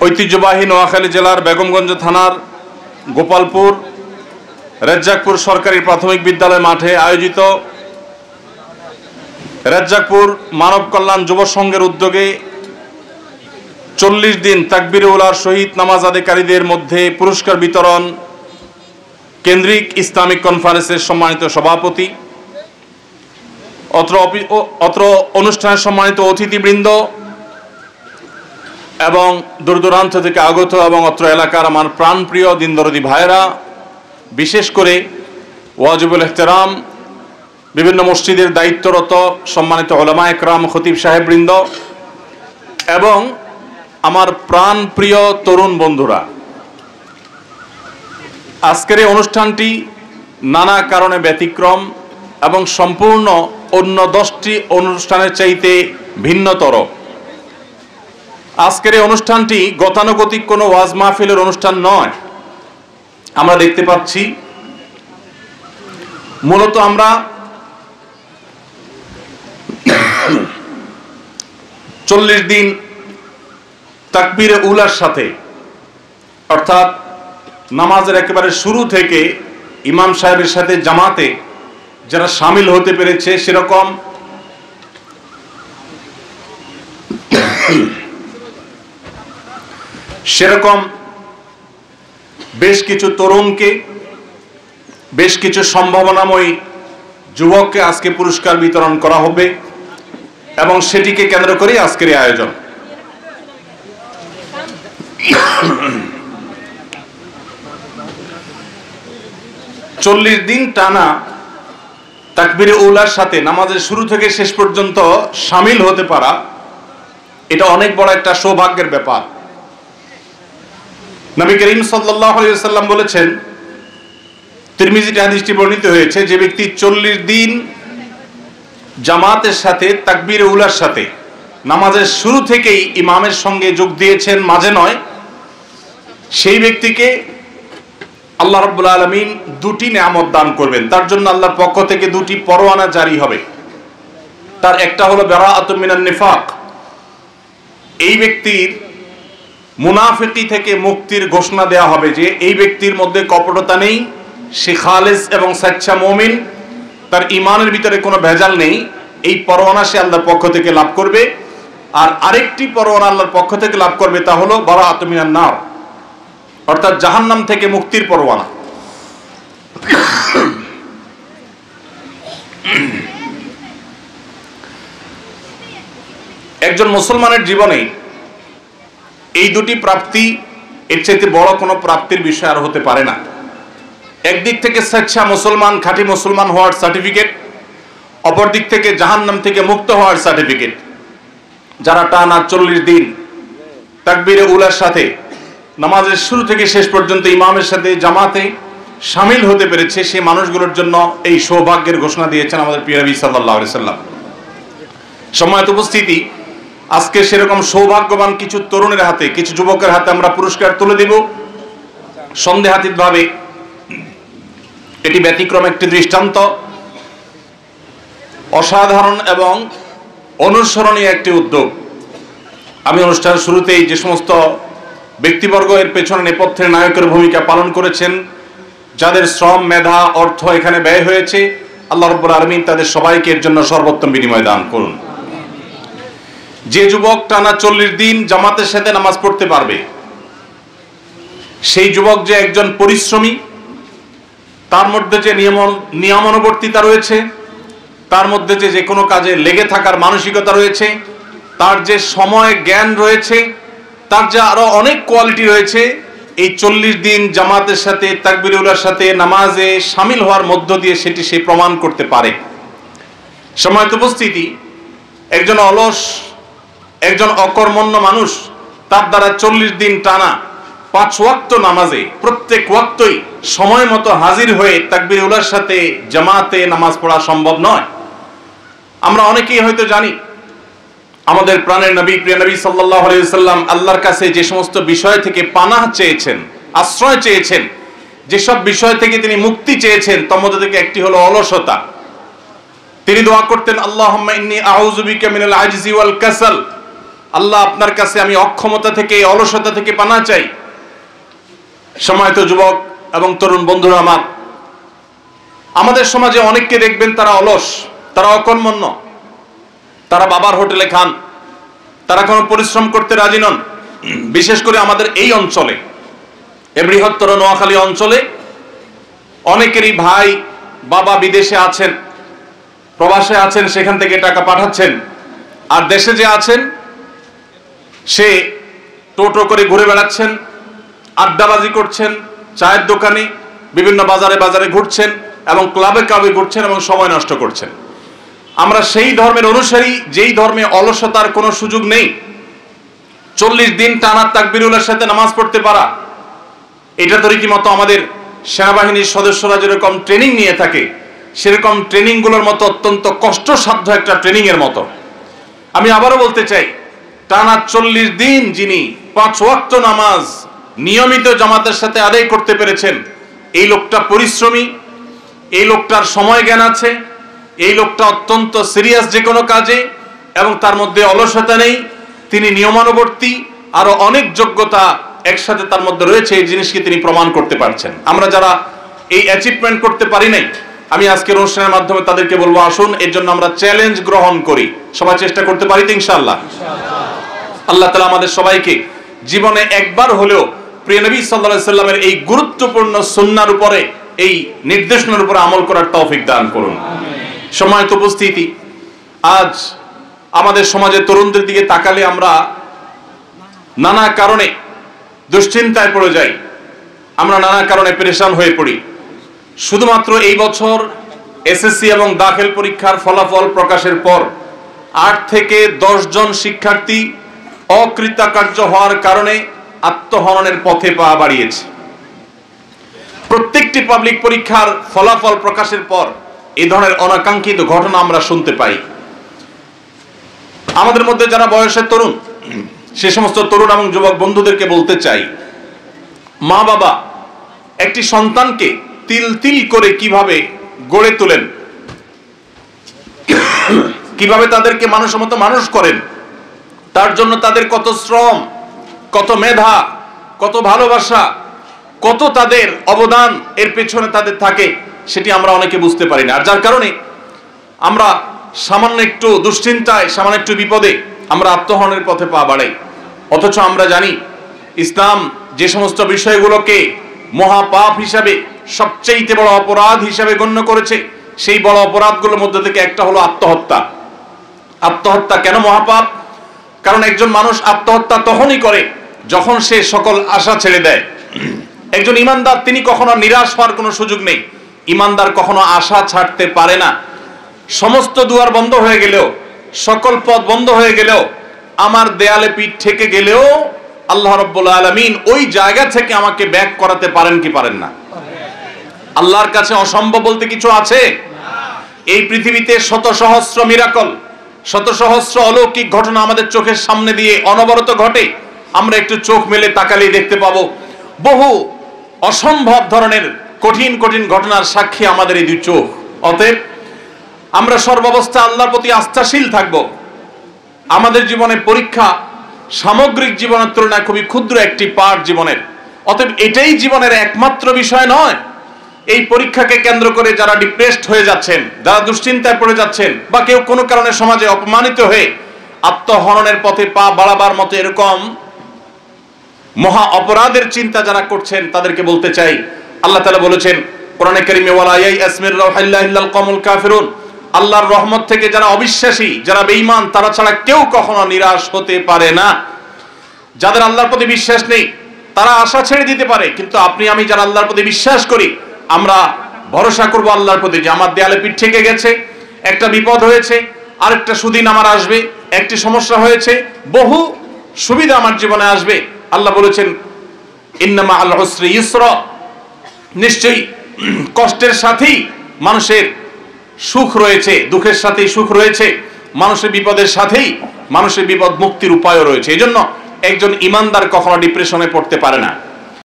ঐতিহ্যবাহী নোয়াখালী জেলার বেগমগঞ্জ থানার গোপালপুর রেজ্জাকপুর সরকারি প্রাথমিক বিদ্যালয় মাঠে আয়োজিত রেজ্জাকপুর মানব কল্যাণ যুব সংঘের উদ্যোগে 40 দিন তাকবীরে উলার শহীদ নামাজ আদায়কারীদের মধ্যে পুরস্কার বিতরণ কেন্দ্রিক ইসলামিক কনফারেন্সের সম্মানিত সভাপতি, অত্র অনুষ্ঠানের সম্মানিত অতিথিবৃন্দ এবং দূরদূরান্ত থেকে আগত এবং অত্র এলাকার আমার প্রাণপ্রিয় দিনদরদি ভাইয়েরা, বিশেষ করে ওয়াজিবুল ইহতেরাম বিভিন্ন মসজিদের দায়িত্বরত সম্মানিত উলামা একরাম, খতিব সাহেববৃন্দ এবং আমার প্রাণপ্রিয় তরুণ বন্ধুরা, আজকের এই অনুষ্ঠানটি নানা কারণে ব্যতিক্রম এবং সম্পূর্ণ অন্য 10টি অনুষ্ঠানের চাইতে ভিন্নতর। আজকের এই অনুষ্ঠানটি গতানুগতিক কোনো ওয়াজ মাহফিলের অনুষ্ঠান নয়। আমরা দেখতে পাচ্ছি মূলত আমরা 40 দিন তাকবীরে উলার সাথে, অর্থাৎ নামাজের একেবারে শুরু থেকে ইমাম সাহেবের সাথে জামাতে যারা শামিল হতে পেরেছে সেরকম বেশ কিছু তরুণকে, বেশ কিছু সম্ভাবনাময়ী যুবককে আজকে পুরস্কার বিতরণ করা হবে এবং সেটিকে কেন্দ্র করে আজকের এই আয়োজন। চল্লিশ দিন টানা তাকবীরে উলার সাথে নামাজের শুরু থেকে শেষ পর্যন্ত শামিল হতে পারা, এটা অনেক বড় একটা সৌভাগ্যের ব্যাপার। নবী করিম সাল্লাল্লাহু আলাইহি ওয়াসাল্লাম বলেছেন, তিরমিজিতে হাদিসটি বর্ণিত হয়েছে, যে ব্যক্তি 40 দিন জামাতের সাথে তাকবীরে উলার সাথে নামাজের শুরু থেকেই ইমামের সঙ্গে যোগ দিয়েছেন, মাঝে নয়, সেই ব্যক্তিকে আল্লাহ রাব্বুল আলামিন 2টি নিয়ামত দান করবেন। তার জন্য আল্লাহর পক্ষ থেকে 2টি পরোয়ানা জারি হবে। তার একটা হলো বারাআতুম মিনান নিফাক, এই ব্যক্তির মুনাফিকি থেকে মুক্তির ঘোষণা দেওয়া হবে, যে এই ব্যক্তির মধ্যে কপটতা নেই, সে খালেস এবং সচ্চা মুমিন, তার ঈমানের ভিতরে কোনো ভেজাল নেই। এই পরোয়ানা সে আল্লাহর পক্ষ থেকে লাভ করবে। আর আরেকটি পরোয়ানা আল্লাহর পক্ষ থেকে লাভ করবে, তা হলো বারাআতুম মিনান নার, অর্থাৎ জাহান্নাম থেকে মুক্তির পরোয়ানা। একজন মুসলমানের জীবনে এই 2টি প্রাপ্তি, এর চাইতে বড় কোনো প্রাপ্তির বিষয় আর হতে পারে না। একদিক থেকে সচ্চা মুসলমান, খাঁটি মুসলমান হওয়ার সার্টিফিকেট, অপর দিক থেকে জাহান্নাম থেকে মুক্ত হওয়ার সার্টিফিকেট। যারা টানা 40 দিন তাকবীরে উলার সাথে নামাজের শুরু থেকে শেষ পর্যন্ত ইমামের সাথে জামাতে শামিল হতে পেরেছে, সেই মানুষগুলোর জন্য এই সৌভাগ্যের ঘোষণা দিয়েছেন আমাদের প্রিয় নবী সাল্লাল্লাহু আলাইহি সাল্লাম। সম্মানিত উপস্থিতি, আজকে সেরকম সৌভাগ্যবান কিছু তরুণের হাতে, কিছু যুবকের হাতে আমরা পুরস্কার তুলে দেব সন্দেহাতীতভাবে। এটি ব্যতিক্রম একটি দৃষ্টান্ত, অসাধারণ এবং অনুসরণীয় একটি উদ্যোগ। আমি অনুষ্ঠানের শুরুতেই যে সমস্ত ব্যক্তিবর্গ এর পেছনে নেপথ্যের নায়কের ভূমিকা পালন করেছেন, যাদের শ্রম, মেধা, অর্থ এখানে ব্যয় হয়েছে, আল্লাহ রাব্বুল আলামিন তাদের সবাইকে এর জন্য সর্বোত্তম বিনিময় দান করুন। যে যুবক টানা 40 দিন জামাতের সাথে নামাজ পড়তে পারবে, সেই যুবক যে একজন পরিশ্রমী, তার মধ্যে যে নিয়মানুবর্তিতা রয়েছে, তার মধ্যে যে কোনো কাজে লেগে থাকার মানসিকতা রয়েছে, তার যে সময় জ্ঞান রয়েছে, তার যে আরো অনেক কোয়ালিটি রয়েছে, এই 40 দিন জামাতের সাথে তাকবীরে উলার সাথে নামাজে শামিল হওয়ার মধ্য দিয়ে সেটি সে প্রমাণ করতে পারে। সম্মানিত উপস্থিতি, একজন অলস, একজন অকর্মণ্য মানুষ তার দ্বারা 40 দিন টানা 5 ওয়াক্ত নামাজে প্রত্যেক ওয়াক্তই সময় মতো হাজির হয়ে তাকবীরে উলার সাথে জামাতে নামাজ পড়া সম্ভব নয়। আমরা অনেকেই হয়তো জানি, আমাদের প্রাণের নবী, প্রিয় নবী সাল্লাল্লাহু আলাইহি ওয়াসাল্লাম আল্লাহর কাছে যে সমস্ত বিষয় থেকে পানাহ চেয়েছেন, আশ্রয় চেয়েছেন, যেসব বিষয় থেকে তিনি মুক্তি চেয়েছেন, তার মধ্যে থেকে একটি হলো অলসতা। তিনি দোয়া করতেন, আল্লাহুম্মা ইন্নী আউযু বিকা মিনাল আজজি ওয়াল কাসাল আল্লাহ আপনার কাছে আমি অক্ষমতা থেকে, অলসতা থেকে পানা চাই। সম্মানিত যুবক এবং তরুণ বন্ধুরা আমার, আমাদের সমাজে অনেককে দেখবেন তারা অলস, তারা অকর্মণ্য, তারা বাবার হোটেলে খান, তারা কোনো পরিশ্রম করতে রাজি নন। বিশেষ করে আমাদের এই অঞ্চলে, এই বৃহত্তর নোয়াখালী অঞ্চলে অনেকেরই ভাই বাবা বিদেশে আছেন, প্রবাসে আছেন, সেখান থেকে টাকা পাঠাচ্ছেন। আর দেশে যে আছেন সে টোটো করে ঘুরে বেড়াচ্ছেন, আড্ডাবাজি করছেন, চায়ের দোকানে, বিভিন্ন বাজারে বাজারে ঘুরছেন এবং ক্লাবে ক্লাবে ঘুরছেন এবং সময় নষ্ট করছেন। আমরা সেই ধর্মের অনুসারী যেই ধর্মে অলসতার কোনো সুযোগ নেই। 40 দিন টানা তাকবীরুলের সাথে নামাজ পড়তে পারা, এটা তো রীতিমতো আমাদের সেনাবাহিনীর সদস্যরা যেরকম ট্রেনিং নিয়ে থাকে সেরকম ট্রেনিংগুলোর মতো অত্যন্ত কষ্টসাধ্য একটা ট্রেনিং এর মতো। আমি আবারও বলতে চাই, টানা 40 দিন যিনি 5 ওয়াক্ত নামাজ নিয়মিত জামাতের সাথে আদায় করতে পেরেছেন, এই লোকটা পরিশ্রমী, এই লোকটার সময় জ্ঞান আছে, এই লোকটা অত্যন্ত সিরিয়াস যে কোনো কাজে, এবং তার মধ্যে অলসতা নেই, তিনি নিয়মানুবর্তী, আরো অনেক যোগ্যতা একসাথে তার মধ্যে রয়েছে। এই জিনিসকে তিনি প্রমাণ করতে পারছেন। আমরা যারা এই অ্যাচিভমেন্ট করতে পারি নাই, আমি আজকের অনুষ্ঠানের মাধ্যমে তাদেরকে বলবো, আসুন এর জন্য আমরা চ্যালেঞ্জ গ্রহণ করি। সবাই চেষ্টা করতে পারি তো ইনশাআল্লাহ? আল্লাহ তাআলা আমাদের সবাইকে জীবনে একবার হলেও প্রিয় নবী সাল্লাল্লাহু আলাইহি সাল্লামের এই গুরুত্বপূর্ণ সুন্নাহর উপরে, এই নির্দেশনার উপরে আমল করার তৌফিক দান করুন। সম্মানিত উপস্থিতি, আজ আমাদের সমাজের তরুণদের দিকে তাকালে আমরা নানা কারণে দুশ্চিন্তায় পড়ে যাই, আমরা নানা কারণে পেরেশান হয়ে পড়ি। শুধুমাত্র এই বছর এসএসসি এবং দাখিল পরীক্ষার ফলাফল প্রকাশের পর 8 থেকে 10 জন শিক্ষার্থী অকৃতকার্য হওয়ার কারণে আত্মহননের পথে পা বাড়িয়েছে। প্রত্যেকটি পাবলিক পরীক্ষার ফলাফল প্রকাশের পর এই ধরনের অনাকাঙ্ক্ষিত ঘটনা আমরা শুনতে পাই। আমাদের মধ্যে যারা বয়সের তরুণ, সে সমস্ত তরুণ এবং যুবক বন্ধুদেরকে বলতে চাই, মা বাবা একটি সন্তানকে তিল তিল করে কিভাবে গড়ে তোলেন, কিভাবে তাদেরকে মানুষের মতো মানুষ করেন, তার জন্য তাদের কত শ্রম, কত মেধা, কত ভালোবাসা, কত তাদের অবদান এর পেছনে তাদের থাকে, সেটি আমরা অনেকে বুঝতে পারি না। আর যার কারণে আমরা সামান্য একটু দুশ্চিন্তায়, সামান্য একটু বিপদে আমরা আত্মহননের পথে পা বাড়াই। অথচ আমরা জানি ইসলাম যে সমস্ত বিষয়গুলোকে মহাপাপ হিসাবে, সবচেয়ে বড় অপরাধ হিসাবে গণ্য করেছে, সেই বড় অপরাধগুলোর মধ্যে থেকে একটা হলো আত্মহত্যা। আত্মহত্যা কেন মহাপাপ? কারণ একজন মানুষ আত্মহত্যা তখনই করে যখন সে সকল আশা ছেড়ে দেয়। একজন ইমানদার তিনি কখনো নিরাশ হওয়ার কোনো সুযোগ নেই। ইমানদার কখনো আশা ছাড়তে পারে না। সমস্ত দুয়ার বন্ধ হয়ে গেলেও, সকল পথ বন্ধ হয়ে গেলেও, আমার দেয়ালে পিঠ ঠেকে গেলেও আল্লাহ রাব্বুল আলামিন ওই জায়গা থেকে আমাকে ব্যাক করাতে পারেন কি পারেন না? আল্লাহর কাছে অসম্ভব বলতে কিছু আছে? এই পৃথিবীতে শত সহস্র মিরাকল, শত সহস্র অলৌকিক ঘটনা আমাদের চোখের সামনে দিয়ে অনবরত ঘটে। আমরা একটু চোখ মেলে তাকালেই দেখতে পাবো বহু অসম্ভব ধরনের কঠিন কঠিন ঘটনার সাক্ষী আমাদের এই দুই চোখ। অতএব আমরা সর্বাবস্থা আল্লাহর প্রতি আস্থাশীল থাকব। আমাদের জীবনে পরীক্ষা সামগ্রিক জীবনের তুলনায় খুবই ক্ষুদ্র একটি পার্ট জীবনের। অতএব এটাই জীবনের একমাত্র বিষয় নয়। এই পরীক্ষাকে কেন্দ্র করে যারা ডিপ্রেসড হয়ে যাচ্ছেন, যারা দুশ্চিন্তায় পড়ে যাচ্ছেন, বা কেউ কোনো কারণে সমাজে অপমানিত হয়ে আত্মহননের পথে পা বাড়াবার মতো এরকম মহা অপরাধের চিন্তা যারা করছেন, তাদেরকে বলতে চাই, আল্লাহ তাআলা বলেছেন কোরআনে কারীমে, ওয়ালা ইয়াসমির রাহিল্লাহ ইল্লাল কওমুল কাফিরুন, আল্লাহর রহমত থেকে যারা অবিশ্বাসী, যারা বেঈমান, তারা ছাড়া কেউ কখনো নিরাশ হতে পারে না। যাদের আল্লাহর প্রতি বিশ্বাস নেই তারা আশা ছেড়ে দিতে পারে, কিন্তু আপনি আমি যারা আল্লাহর প্রতি বিশ্বাস করি, আমরা ভরসা করব আল্লাহর প্রতি যে আমার দেয়ালে পিঠ ঠেকে গেছে, একটা বিপদ হয়েছে, আরেকটা সুদিন আমার আসবে, একটি সমস্যা হয়েছে, বহু সুবিধা আমার জীবনে আসবে। আল্লাহ বলেছেন ইন্নামা আল উসরি ইউসরা, নিশ্চয়ই কষ্টের সাথেই মানুষের সুখ রয়েছে, দুঃখের সাথেই সুখ রয়েছে, মানুষের বিপদের সাথেই মানুষের বিপদ মুক্তির উপায়ও রয়েছে। এই জন্য একজন ইমানদার কখনো ডিপ্রেশনে পড়তে পারে না।